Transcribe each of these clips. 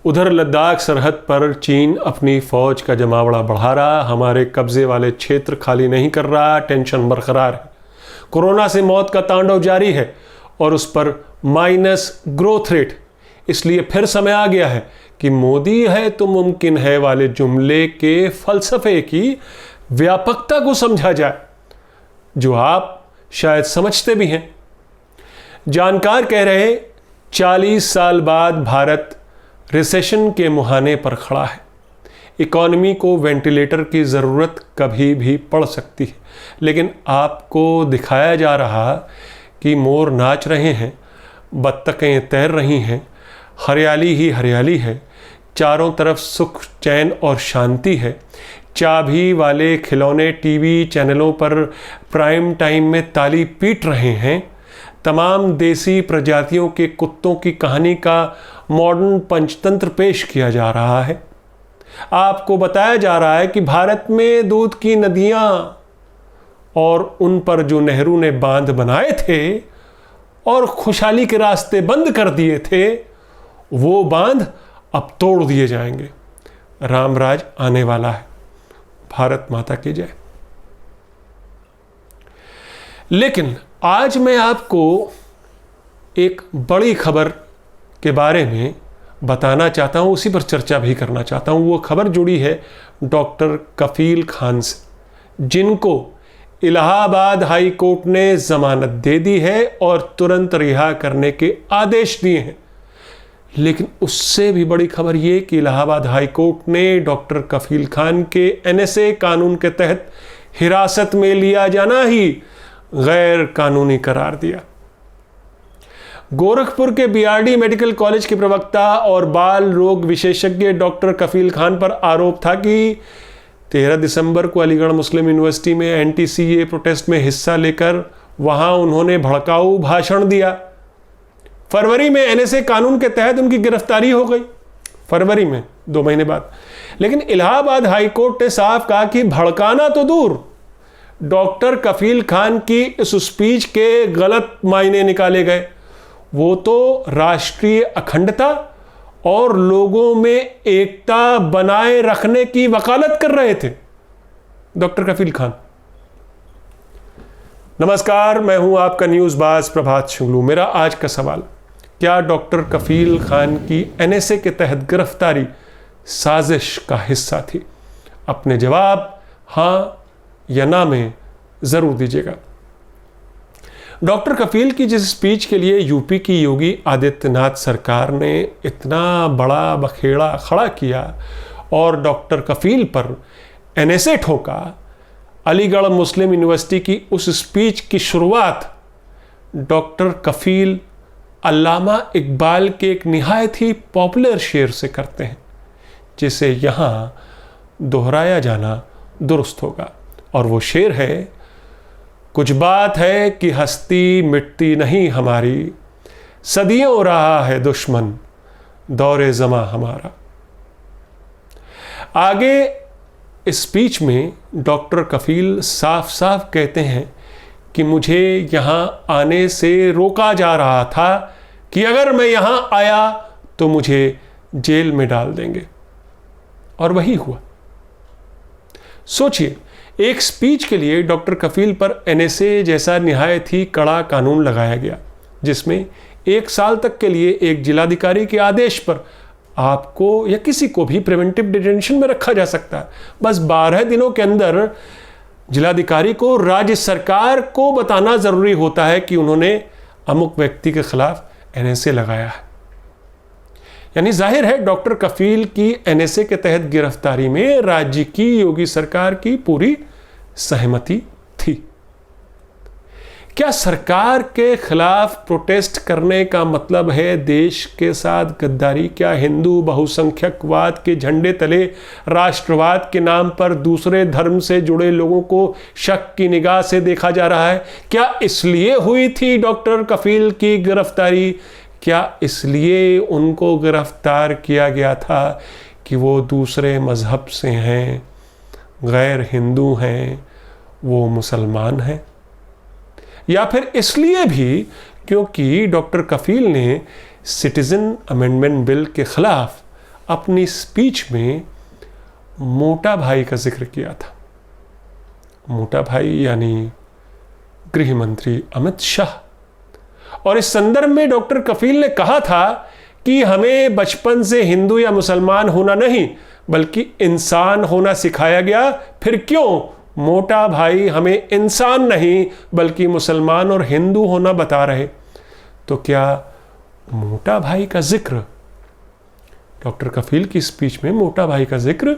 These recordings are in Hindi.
उधर लद्दाख सरहद पर चीन अपनी फौज का जमावड़ा बढ़ा रहा, हमारे कब्जे वाले क्षेत्र खाली नहीं कर रहा, टेंशन बरकरार है। कोरोना से मौत का तांडव जारी है और उस पर माइनस ग्रोथ रेट। इसलिए फिर समय आ गया है कि मोदी है तो मुमकिन है वाले जुमले के फलसफे की व्यापकता को समझा जाए, जो आप शायद समझते भी हैं। जानकार कह रहे 40 साल बाद भारत रिसेशन के मुहाने पर खड़ा है। इकॉनमी को वेंटिलेटर की ज़रूरत कभी भी पड़ सकती है, लेकिन आपको दिखाया जा रहा कि मोर नाच रहे हैं, बत्तखें तैर रही हैं, हरियाली ही हरियाली है, चारों तरफ सुख चैन और शांति है। चाबी वाले खिलौने टीवी चैनलों पर प्राइम टाइम में ताली पीट रहे हैं। तमाम देसी प्रजातियों के कुत्तों की कहानी का मॉडर्न पंचतंत्र पेश किया जा रहा है। आपको बताया जा रहा है कि भारत में दूध की नदियां और उन पर जो नेहरू ने बांध बनाए थे और खुशहाली के रास्ते बंद कर दिए थे, वो बांध अब तोड़ दिए जाएंगे। रामराज आने वाला है। भारत माता की जय। लेकिन आज मैं आपको एक बड़ी खबर के बारे में बताना चाहता हूं, उसी पर चर्चा भी करना चाहता हूं। वो खबर जुड़ी है डॉक्टर कफील खान से, जिनको इलाहाबाद हाई कोर्ट ने जमानत दे दी है और तुरंत रिहा करने के आदेश दिए हैं। लेकिन उससे भी बड़ी खबर यह कि इलाहाबाद हाई कोर्ट ने डॉक्टर कफील खान के एनएसए कानून के तहत हिरासत में लिया जाना ही गैर कानूनी करार दिया। गोरखपुर के बीआरडी मेडिकल कॉलेज के प्रवक्ता और बाल रोग विशेषज्ञ डॉक्टर कफील खान पर आरोप था कि 13 दिसंबर को अलीगढ़ मुस्लिम यूनिवर्सिटी में एंटी-सीए प्रोटेस्ट में हिस्सा लेकर वहां उन्होंने भड़काऊ भाषण दिया। फरवरी में एनएसए कानून के तहत उनकी गिरफ्तारी हो गई, फरवरी में 2 महीने बाद। लेकिन इलाहाबाद हाई कोर्ट ने साफ कहा कि भड़काना तो दूर, डॉक्टर कफील खान की इस स्पीच के गलत मायने निकाले गए। वो तो राष्ट्रीय अखंडता और लोगों में एकता बनाए रखने की वकालत कर रहे थे। डॉक्टर कफील खान। नमस्कार, मैं हूं आपका न्यूज़ बाज प्रभात शुक्लू। मेरा आज का सवाल, क्या डॉक्टर कफील खान की एनएसए के तहत गिरफ्तारी साजिश का हिस्सा थी? अपने जवाब हां या ना में जरूर दीजिएगा। डॉक्टर कफील की जिस स्पीच के लिए यूपी की योगी आदित्यनाथ सरकार ने इतना बड़ा बखेड़ा खड़ा किया और डॉक्टर कफील पर एनएसए ठोका, अलीगढ़ मुस्लिम यूनिवर्सिटी की उस स्पीच की शुरुआत डॉक्टर कफील अल्लामा इकबाल के एक निहायत ही पॉपुलर शेर से करते हैं, जिसे यहाँ दोहराया जाना दुरुस्त होगा। और वो शेर है, कुछ बात है कि हस्ती मिटती नहीं हमारी, सदियों रहा है दुश्मन दौरे ज़मा हमारा। आगे इस स्पीच में डॉक्टर कफील साफ साफ कहते हैं कि मुझे यहाँ आने से रोका जा रहा था कि अगर मैं यहाँ आया तो मुझे जेल में डाल देंगे, और वही हुआ। सोचिए, एक स्पीच के लिए डॉक्टर कफील पर एनएसए जैसा निहायत ही कड़ा कानून लगाया गया, जिसमें 1 साल तक के लिए एक जिलाधिकारी के आदेश पर आपको या किसी को भी प्रिवेंटिव डिटेंशन में रखा जा सकता है। बस 12 दिनों के अंदर जिलाधिकारी को राज्य सरकार को बताना जरूरी होता है कि उन्होंने अमुक व्यक्ति के खिलाफ एनएसए लगाया है। यानी जाहिर है डॉक्टर कफील की एनएसए के तहत गिरफ्तारी में राज्य की योगी सरकार की पूरी सहमति थी। क्या सरकार के खिलाफ प्रोटेस्ट करने का मतलब है देश के साथ गद्दारी? क्या हिंदू बहुसंख्यकवाद के झंडे तले राष्ट्रवाद के नाम पर दूसरे धर्म से जुड़े लोगों को शक की निगाह से देखा जा रहा है? क्या इसलिए हुई थी डॉक्टर कफील की गिरफ्तारी? क्या इसलिए उनको गिरफ्तार किया गया था कि वो दूसरे मजहब से हैं, गैर हिंदू हैं, वो मुसलमान हैं? या फिर इसलिए भी क्योंकि डॉक्टर कफील ने सिटीजन अमेंडमेंट बिल के खिलाफ अपनी स्पीच में मोटा भाई का जिक्र किया था। मोटा भाई यानी गृह मंत्री अमित शाह। और इस संदर्भ में डॉक्टर कफील ने कहा था कि हमें बचपन से हिंदू या मुसलमान होना नहीं बल्कि इंसान होना सिखाया गया। फिर क्यों मोटा भाई हमें इंसान नहीं बल्कि मुसलमान और हिंदू होना बता रहे? तो क्या मोटा भाई का जिक्र, डॉक्टर कफील की स्पीच में मोटा भाई का जिक्र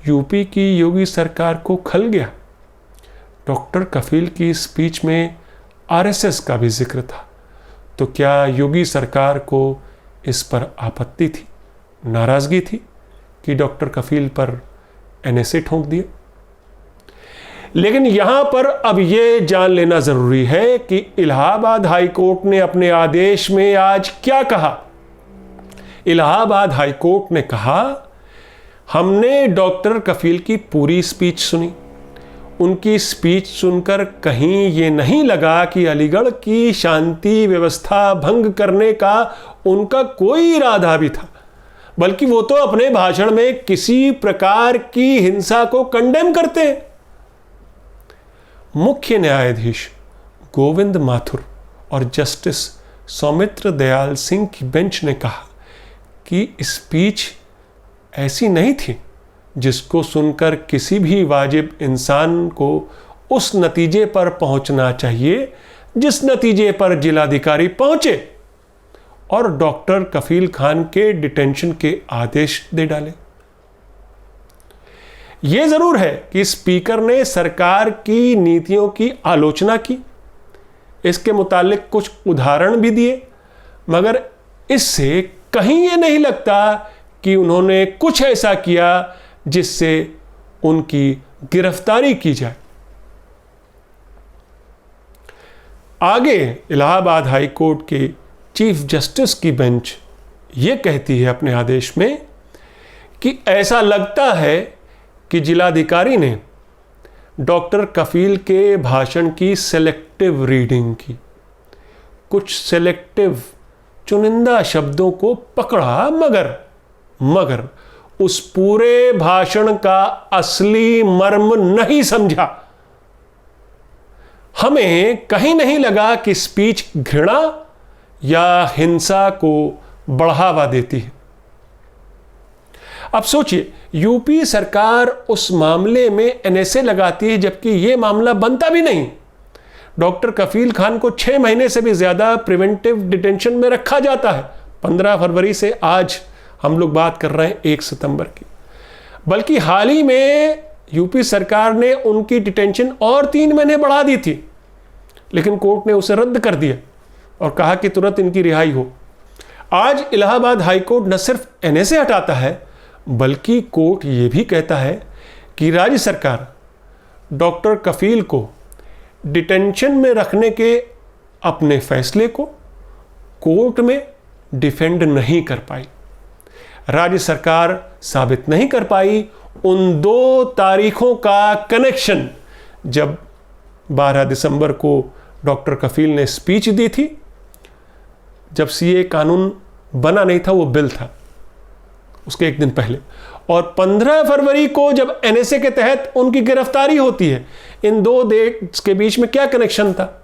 यूपी की योगी सरकार को खल गया? डॉक्टर कफील की स्पीच में आरएसएस का भी जिक्र था। तो क्या योगी सरकार को इस पर आपत्ति थी, नाराजगी थी कि डॉक्टर कफील पर एनएसए ठोक दिए? लेकिन यहां पर अब यह जान लेना जरूरी है कि इलाहाबाद हाई कोर्ट ने अपने आदेश में आज क्या कहा। इलाहाबाद हाई कोर्ट ने कहा, हमने डॉक्टर कफील की पूरी स्पीच सुनी। उनकी स्पीच सुनकर कहीं ये नहीं लगा कि अलीगढ़ की शांति व्यवस्था भंग करने का उनका कोई इरादा भी था, बल्कि वो तो अपने भाषण में किसी प्रकार की हिंसा को कंडेम करते हैं। मुख्य न्यायाधीश गोविंद माथुर और जस्टिस सौमित्र दयाल सिंह की बेंच ने कहा कि स्पीच ऐसी नहीं थी जिसको सुनकर किसी भी वाजिब इंसान को उस नतीजे पर पहुंचना चाहिए जिस नतीजे पर जिलाधिकारी पहुंचे और डॉक्टर कफील खान के डिटेंशन के आदेश दे डाले। यह जरूर है कि स्पीकर ने सरकार की नीतियों की आलोचना की, इसके मुतालिक कुछ उदाहरण भी दिए, मगर इससे कहीं यह नहीं लगता कि उन्होंने कुछ ऐसा किया जिससे उनकी गिरफ्तारी की जाए। आगे इलाहाबाद हाई कोर्ट के चीफ जस्टिस की बेंच ये कहती है अपने आदेश में कि ऐसा लगता है कि जिलाधिकारी ने डॉक्टर कफील के भाषण की सेलेक्टिव रीडिंग की, कुछ सेलेक्टिव चुनिंदा शब्दों को पकड़ा मगर उस पूरे भाषण का असली मर्म नहीं समझा। हमें कहीं नहीं लगा कि स्पीच घृणा या हिंसा को बढ़ावा देती है। अब सोचिए, यूपी सरकार उस मामले में एनएसए लगाती है जबकि यह मामला बनता भी नहीं। डॉक्टर कफील खान को 6 महीने से भी ज्यादा प्रिवेंटिव डिटेंशन में रखा जाता है। 15 फरवरी से आज हम लोग बात कर रहे हैं 1 सितंबर की। बल्कि हाल ही में यूपी सरकार ने उनकी डिटेंशन और 3 महीने बढ़ा दी थी, लेकिन कोर्ट ने उसे रद्द कर दिया और कहा कि तुरंत इनकी रिहाई हो। आज इलाहाबाद हाई कोर्ट न सिर्फ एनएसए हटाता है बल्कि कोर्ट यह भी कहता है कि राज्य सरकार डॉक्टर कफील को डिटेंशन में रखने के अपने फैसले को कोर्ट में डिफेंड नहीं कर पाई। राज्य सरकार साबित नहीं कर पाई उन 2 तारीखों का कनेक्शन, जब 12 दिसंबर को डॉक्टर कफील ने स्पीच दी थी, जब सीए कानून बना नहीं था, वो बिल था उसके 1 दिन पहले, और 15 फरवरी को जब एनएसए के तहत उनकी गिरफ्तारी होती है। इन 2 डेट्स के बीच में क्या कनेक्शन था,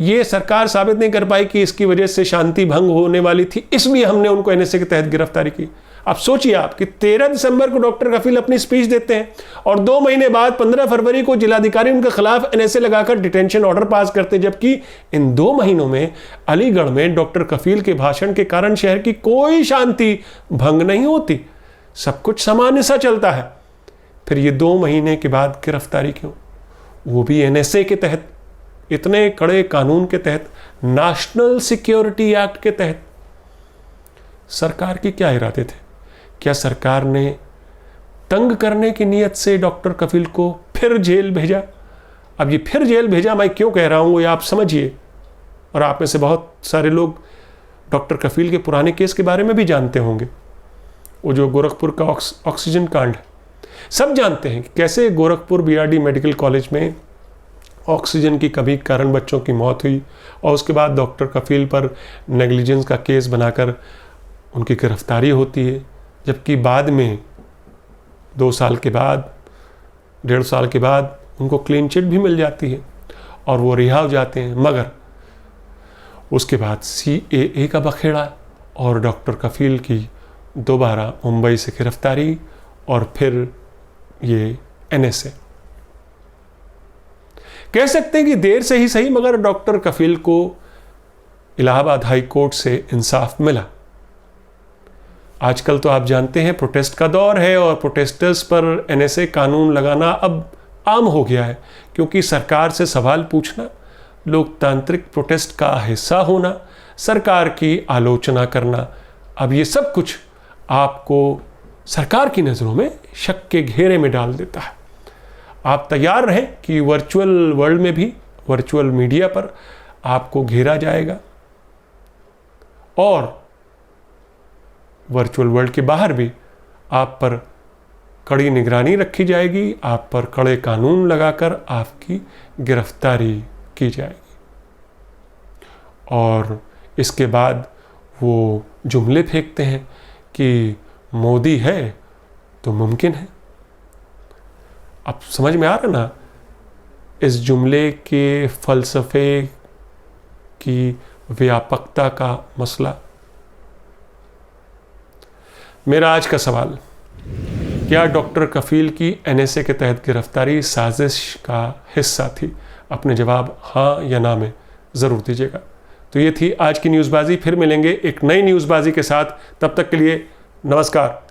ये सरकार साबित नहीं कर पाई कि इसकी वजह से शांति भंग होने वाली थी, इसलिए हमने उनको एनएसए के तहत गिरफ्तारी की। अब सोचिए आप कि 13 दिसंबर को डॉक्टर कफील अपनी स्पीच देते हैं और 2 महीने बाद 15 फरवरी को जिलाधिकारी उनके खिलाफ एनएसए लगाकर डिटेंशन ऑर्डर पास करते हैं, जबकि इन 2 महीनों में अलीगढ़ में डॉक्टर कफील के भाषण के कारण शहर की कोई शांति भंग नहीं होती, सब कुछ सामान्य सा चलता है। फिर ये 2 महीने के बाद गिरफ्तारी क्यों, वो भी एनएसए के तहत, इतने कड़े कानून के तहत, नेशनल सिक्योरिटी एक्ट के तहत। सरकार के क्या इरादे थे? क्या सरकार ने तंग करने की नीयत से डॉक्टर कफील को फिर जेल भेजा? अब ये फिर जेल भेजा मैं क्यों कह रहा हूं ये आप समझिए, और आप में से बहुत सारे लोग डॉक्टर कफील के पुराने केस के बारे में भी जानते होंगे। वो जो गोरखपुर का ऑक्सीजन कांड है, सब जानते हैं कि कैसे गोरखपुर बीआरडी मेडिकल कॉलेज में ऑक्सीजन की कमी के कारण बच्चों की मौत हुई और उसके बाद डॉक्टर कफील पर नेग्लिजेंस का केस बनाकर उनकी गिरफ्तारी होती है, जबकि बाद में 2 साल के बाद, 1.5 साल के बाद उनको क्लीन चिट भी मिल जाती है और वो रिहा हो जाते हैं। मगर उसके बाद CAA का बखेड़ा और डॉक्टर कफील की दोबारा मुंबई से गिरफ्तारी और फिर ये NSA। कह सकते हैं कि देर से ही सही, मगर डॉक्टर कफील को इलाहाबाद हाई कोर्ट से इंसाफ मिला। आजकल तो आप जानते हैं प्रोटेस्ट का दौर है और प्रोटेस्टर्स पर NSA कानून लगाना अब आम हो गया है, क्योंकि सरकार से सवाल पूछना, लोकतांत्रिक प्रोटेस्ट का हिस्सा होना, सरकार की आलोचना करना, अब ये सब कुछ आपको सरकार की नज़रों में शक के घेरे में डाल देता है। आप तैयार रहें कि वर्चुअल वर्ल्ड में भी, वर्चुअल मीडिया पर आपको घेरा जाएगा और वर्चुअल वर्ल्ड के बाहर भी आप पर कड़ी निगरानी रखी जाएगी, आप पर कड़े कानून लगाकर आपकी गिरफ्तारी की जाएगी। और इसके बाद वो जुमले फेंकते हैं कि मोदी है तो मुमकिन है। अब समझ में आ रहा ना इस जुमले के फलसफे की व्यापकता का मसला। मेरा आज का सवाल, क्या डॉक्टर कफील की NSA के तहत गिरफ्तारी साजिश का हिस्सा थी? अपने जवाब हाँ या ना में ज़रूर दीजिएगा। तो ये थी आज की न्यूज़बाजी। फिर मिलेंगे एक नई न्यूज़बाजी के साथ। तब तक के लिए नमस्कार।